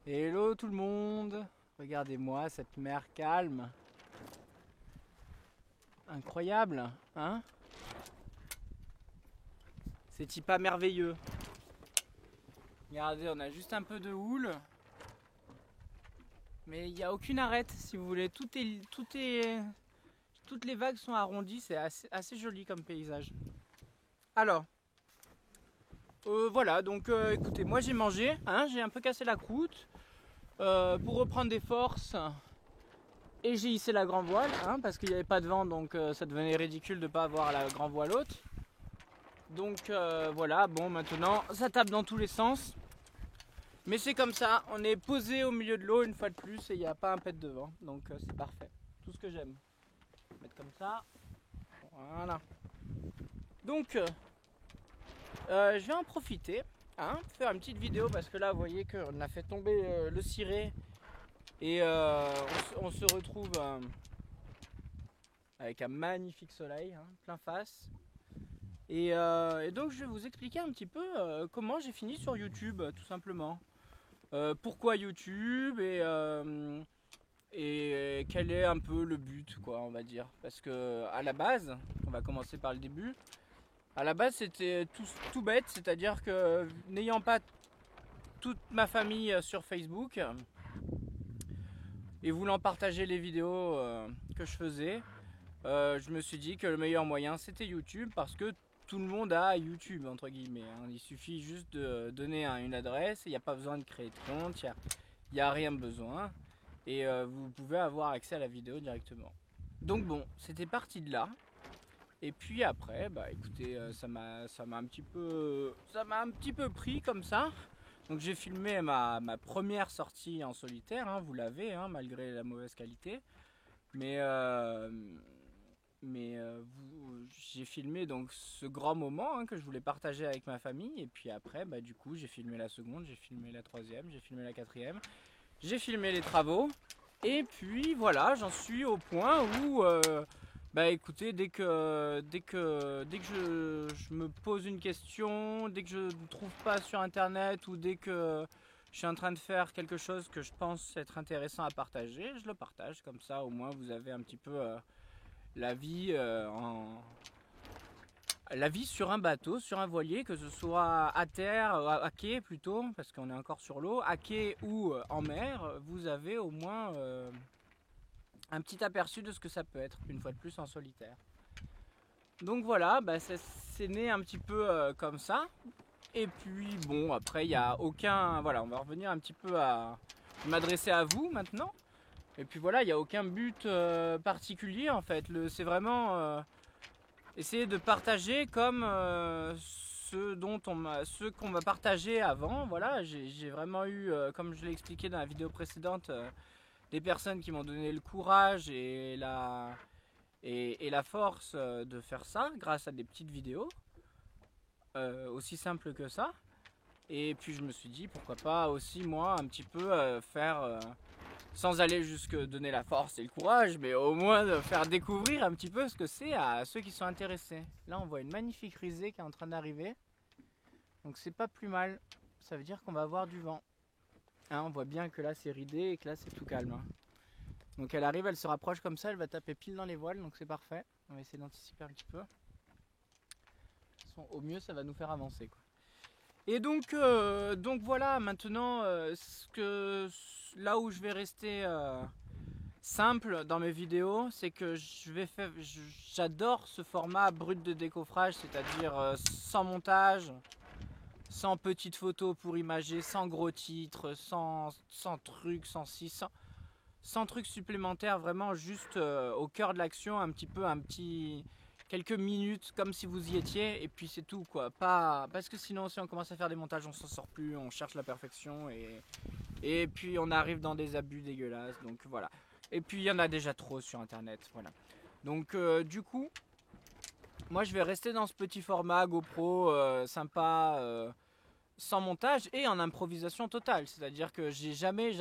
Hello tout le monde, regardez-moi cette mer calme, incroyable, hein? C'est-il pas merveilleux? Regardez, on a juste un peu de houle, mais il n'y a aucune arête si vous voulez, toutes les vagues sont arrondies, c'est assez joli comme paysage. Alors, voilà, donc écoutez, moi j'ai mangé, hein, j'ai un peu cassé la croûte pour reprendre des forces. Et j'ai hissé la grand voile, hein, parce qu'il n'y avait pas de vent, donc ça devenait ridicule de ne pas avoir la grand voile haute. Donc voilà, bon maintenant ça tape dans tous les sens. Mais c'est comme ça, on est posé au milieu de l'eau une fois de plus et il n'y a pas un pet de vent. Donc c'est parfait, tout ce que j'aime. Mettre comme ça, voilà. Donc je vais en profiter, hein, faire une petite vidéo parce que là vous voyez qu'on a fait tomber le ciré. Et on se retrouve avec un magnifique soleil, hein, plein face. Et donc je vais vous expliquer un petit peu comment j'ai fini sur YouTube, tout simplement. Pourquoi YouTube et quel est un peu le but, quoi, on va dire. Parce que à la base, on va commencer par le début. À la base, c'était tout bête, c'est-à-dire que n'ayant pas toute ma famille sur Facebook et voulant partager les vidéos que je faisais, je me suis dit que le meilleur moyen c'était YouTube parce que tout le monde a YouTube entre guillemets, hein. Il suffit juste de donner une adresse, il n'y a pas besoin de créer de compte, il n'y a rien besoin et vous pouvez avoir accès à la vidéo directement. Donc bon, c'était parti de là. Et puis après, bah écoutez, ça m'a un petit peu pris comme ça. Donc j'ai filmé ma première sortie en solitaire, hein, vous l'avez, hein, malgré la mauvaise qualité. Mais j'ai filmé donc ce grand moment, hein, que je voulais partager avec ma famille. Et puis après, bah, du coup, j'ai filmé la seconde, j'ai filmé la troisième, j'ai filmé la quatrième, j'ai filmé les travaux. Et puis voilà, j'en suis au point où, bah écoutez, dès que je me pose une question, dès que je ne trouve pas sur internet ou dès que je suis en train de faire quelque chose que je pense être intéressant à partager, je le partage comme ça. Au moins, vous avez un petit peu la vie la vie sur un bateau, sur un voilier, que ce soit à terre, à quai plutôt, parce qu'on est encore sur l'eau, à quai ou en mer, vous avez au moins un petit aperçu de ce que ça peut être, une fois de plus en solitaire. Donc voilà, bah, c'est né un petit peu comme ça. Et puis bon, après il n'y a aucun... Voilà, on va revenir un petit peu à m'adresser à vous maintenant. Et puis voilà, il n'y a aucun but particulier en fait. C'est vraiment essayer de partager comme ce qu'on m'a partagé avant. Voilà, j'ai vraiment eu, comme je l'ai expliqué dans la vidéo précédente, des personnes qui m'ont donné le courage et la force de faire ça grâce à des petites vidéos, aussi simples que ça. Et puis je me suis dit pourquoi pas aussi moi un petit peu faire sans aller jusque donner la force et le courage, mais au moins de faire découvrir un petit peu ce que c'est à ceux qui sont intéressés. Là, on voit une magnifique risée qui est en train d'arriver. Donc c'est pas plus mal. Ça veut dire qu'on va avoir du vent. Hein, on voit bien que là c'est ridé et que là c'est tout calme, hein. Donc elle arrive, elle se rapproche comme ça, elle va taper pile dans les voiles, donc c'est parfait. On va essayer d'anticiper un petit peu. De toute façon, au mieux, ça va nous faire avancer, quoi. Et donc voilà, maintenant, là où je vais rester simple dans mes vidéos, c'est que j'adore ce format brut de décoffrage, c'est-à-dire sans montage, sans petites photos pour imager, sans gros titres, sans trucs, sans trucs supplémentaires, vraiment juste au cœur de l'action, quelques minutes comme si vous y étiez et puis c'est tout, quoi. Pas parce que sinon si on commence à faire des montages, on s'en sort plus, on cherche la perfection et puis on arrive dans des abus dégueulasses. Donc voilà. Et puis il y en a déjà trop sur internet, voilà. Donc du coup, moi je vais rester dans ce petit format GoPro sympa, sans montage et en improvisation totale. C'est-à-dire que j'ai jamais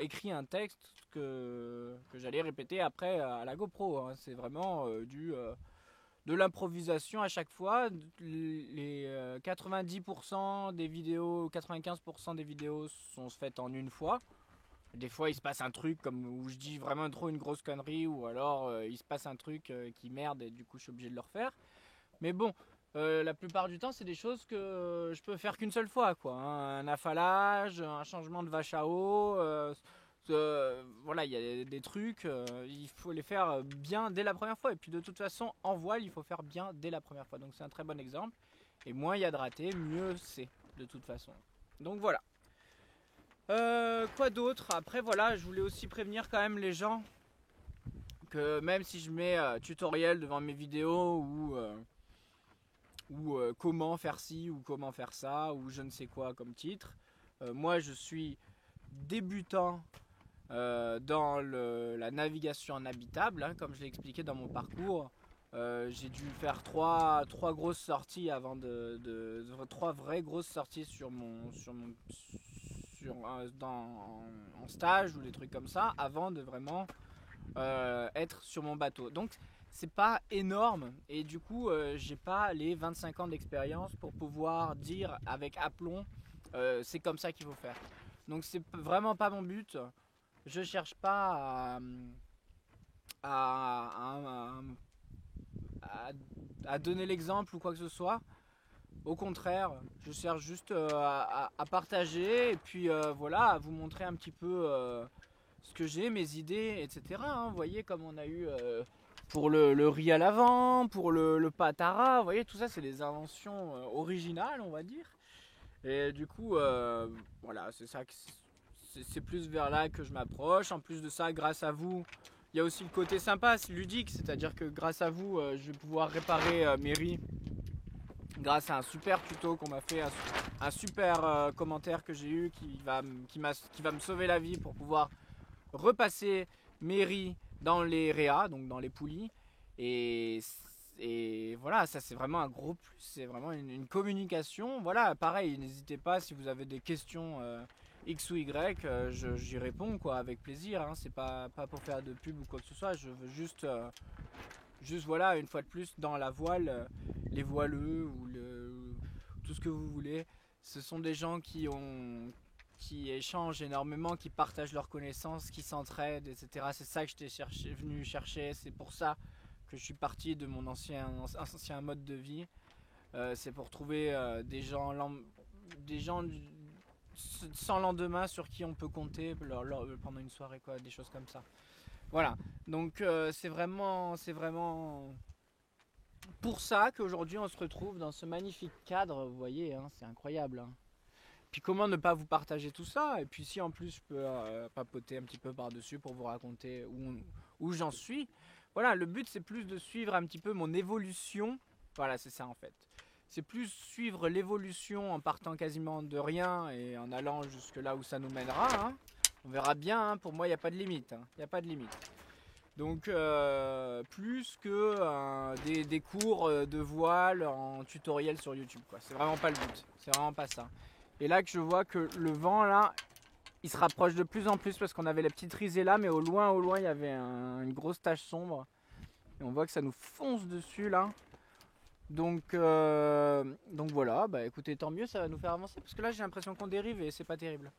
écrit un texte que j'allais répéter après à la GoPro, hein. C'est vraiment de l'improvisation à chaque fois. Les 90% des vidéos, 95% des vidéos sont faites en une fois. Des fois il se passe un truc comme où je dis vraiment trop une grosse connerie, ou alors il se passe un truc qui merde et du coup je suis obligé de le refaire. Mais bon, la plupart du temps c'est des choses que je peux faire qu'une seule fois, quoi, hein. Un affalage, un changement de vache à eau, voilà, il y a des trucs, il faut les faire bien dès la première fois. Et puis de toute façon en voile il faut faire bien dès la première fois. Donc c'est un très bon exemple. Et moins il y a de ratés, mieux c'est de toute façon. Donc voilà. Quoi d'autre? Après voilà, je voulais aussi prévenir quand même les gens que même si je mets tutoriel devant mes vidéos ou comment faire ci ou comment faire ça ou je ne sais quoi comme titre, moi je suis débutant dans la navigation en habitable, hein, comme je l'ai expliqué dans mon parcours. J'ai dû faire trois grosses sorties avant trois vraies grosses sorties en stage ou des trucs comme ça avant de vraiment être sur mon bateau. Donc c'est pas énorme et du coup j'ai pas les 25 ans d'expérience pour pouvoir dire avec aplomb c'est comme ça qu'il faut faire. Donc c'est vraiment pas mon but. Je cherche pas à, à, à donner l'exemple ou quoi que ce soit. Au contraire, je cherche juste à partager et puis voilà, à vous montrer un petit peu ce que j'ai, mes idées, etc. Hein. Vous voyez, comme on a eu pour le riz à l'avant, pour le patara, vous voyez, tout ça c'est des inventions originales, on va dire. Et du coup, voilà, c'est ça, c'est plus vers là que je m'approche. En plus de ça, grâce à vous, il y a aussi le côté sympa, c'est ludique, c'est-à-dire que grâce à vous, je vais pouvoir réparer mes riz grâce à un super tuto qu'on m'a fait, un super commentaire que j'ai eu qui va me sauver la vie pour pouvoir repasser mes riz dans les réas, donc dans les poulies. Et, et voilà, ça c'est vraiment un gros plus, c'est vraiment une communication. Voilà, pareil, n'hésitez pas si vous avez des questions X ou Y, j'y réponds quoi, avec plaisir. Hein. C'est pas pour faire de pub ou quoi que ce soit, je veux juste voilà, une fois de plus, dans la voile, les voileux ou tout ce que vous voulez, ce sont des gens qui échangent énormément, qui partagent leurs connaissances, qui s'entraident, etc. C'est ça que j'étais venu chercher, c'est pour ça que je suis parti de mon ancien mode de vie. C'est pour trouver des gens sans lendemain sur qui on peut compter pendant une soirée, quoi, des choses comme ça. Voilà, donc c'est vraiment pour ça qu'aujourd'hui on se retrouve dans ce magnifique cadre, vous voyez, hein, c'est incroyable. Hein. Puis comment ne pas vous partager tout ça? Et puis si en plus je peux papoter un petit peu par-dessus pour vous raconter où j'en suis. Voilà, le but c'est plus de suivre un petit peu mon évolution. Voilà, c'est ça en fait. C'est plus suivre l'évolution en partant quasiment de rien et en allant jusque là où ça nous mènera. Hein. On verra bien, hein. Pour moi il n'y a pas de limite. Hein. Il n'y a pas de limite. Donc plus que des cours de voile en tutoriel sur YouTube, quoi. C'est vraiment pas le but, c'est vraiment pas ça. Et là que je vois que le vent là, il se rapproche de plus en plus parce qu'on avait la petite risée là, mais au loin il y avait une grosse tache sombre. Et on voit que ça nous fonce dessus là. Donc voilà, bah écoutez, tant mieux, ça va nous faire avancer parce que là j'ai l'impression qu'on dérive et c'est pas terrible.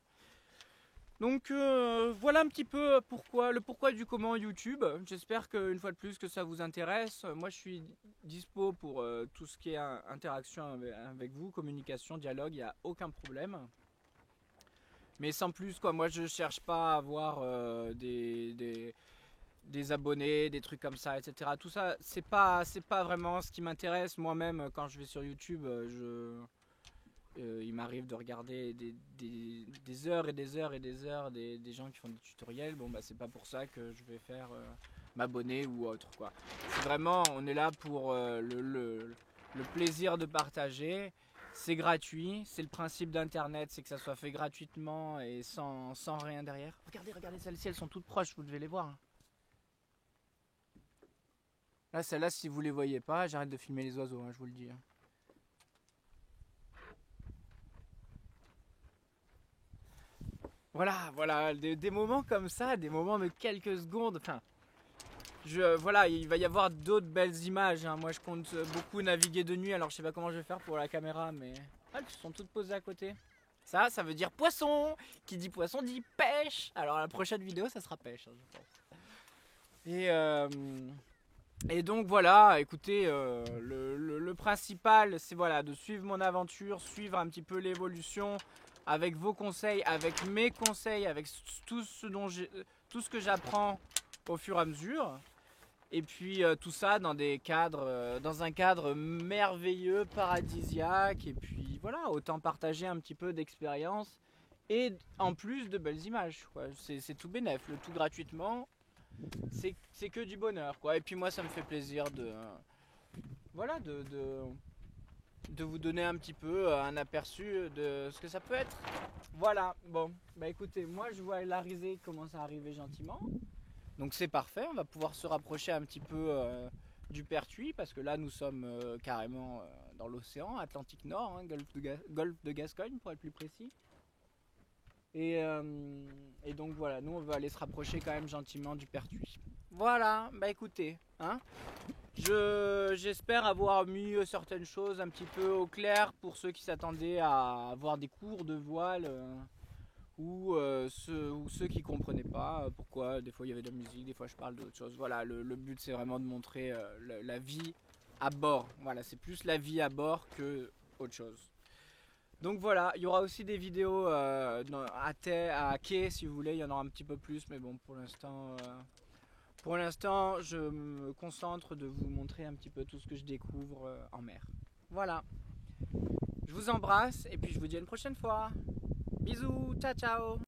Donc voilà un petit peu le pourquoi du comment YouTube. J'espère qu'une fois de plus que ça vous intéresse. Moi je suis dispo pour tout ce qui est interaction avec vous, communication, dialogue, il n'y a aucun problème. Mais sans plus quoi, moi je cherche pas à avoir des abonnés, des trucs comme ça, etc. Tout ça, c'est pas vraiment ce qui m'intéresse. Moi-même quand je vais sur YouTube, il m'arrive de regarder des heures et des heures et des heures des gens qui font des tutoriels. Bon bah c'est pas pour ça que je vais faire m'abonner ou autre quoi. C'est vraiment, on est là pour le plaisir de partager. C'est gratuit, c'est le principe d'internet, c'est que ça soit fait gratuitement et sans rien derrière. Regardez celles-ci, elles sont toutes proches, vous devez les voir. Hein. Là celles-là si vous les voyez pas, j'arrête de filmer les oiseaux, hein, je vous le dis. Hein. Voilà, des moments comme ça, des moments de quelques secondes, enfin, Voilà, il va y avoir d'autres belles images, hein. Moi je compte beaucoup naviguer de nuit, alors je sais pas comment je vais faire pour la caméra, mais elles sont toutes posées à côté. Ça veut dire poisson. Qui dit poisson dit pêche. Alors la prochaine vidéo ça sera pêche, hein, je pense. Et donc voilà, écoutez, le principal c'est voilà, de suivre mon aventure, suivre un petit peu l'évolution avec vos conseils, avec mes conseils, avec tout ce que j'apprends au fur et à mesure. Et puis tout ça dans dans un cadre merveilleux, paradisiaque. Et puis voilà, autant partager un petit peu d'expérience et en plus de belles images, quoi. C'est tout bénef, le tout gratuitement. C'est que du bonheur, quoi. Et puis moi ça me fait plaisir voilà, de vous donner un petit peu un aperçu de ce que ça peut être. Voilà, bon, bah écoutez, moi je vois la risée commence à arriver gentiment. Donc c'est parfait, on va pouvoir se rapprocher un petit peu du Pertuis, parce que là nous sommes carrément dans l'océan Atlantique Nord, hein, golfe de Gascogne pour être plus précis. Et donc voilà, nous on va aller se rapprocher quand même gentiment du Pertuis. Voilà, bah écoutez, hein, j'espère avoir mis certaines choses un petit peu au clair pour ceux qui s'attendaient à avoir des cours de voile. Ou ceux qui comprenaient pas pourquoi des fois il y avait de la musique, des fois je parle d'autre chose. Voilà, le but c'est vraiment de montrer la vie à bord. Voilà, c'est plus la vie à bord que autre chose. Donc voilà, il y aura aussi des vidéos à quai si vous voulez, il y en aura un petit peu plus, mais bon pour l'instant je me concentre de vous montrer un petit peu tout ce que je découvre en mer. Voilà, je vous embrasse et puis je vous dis à une prochaine fois. Bisous, ciao ciao.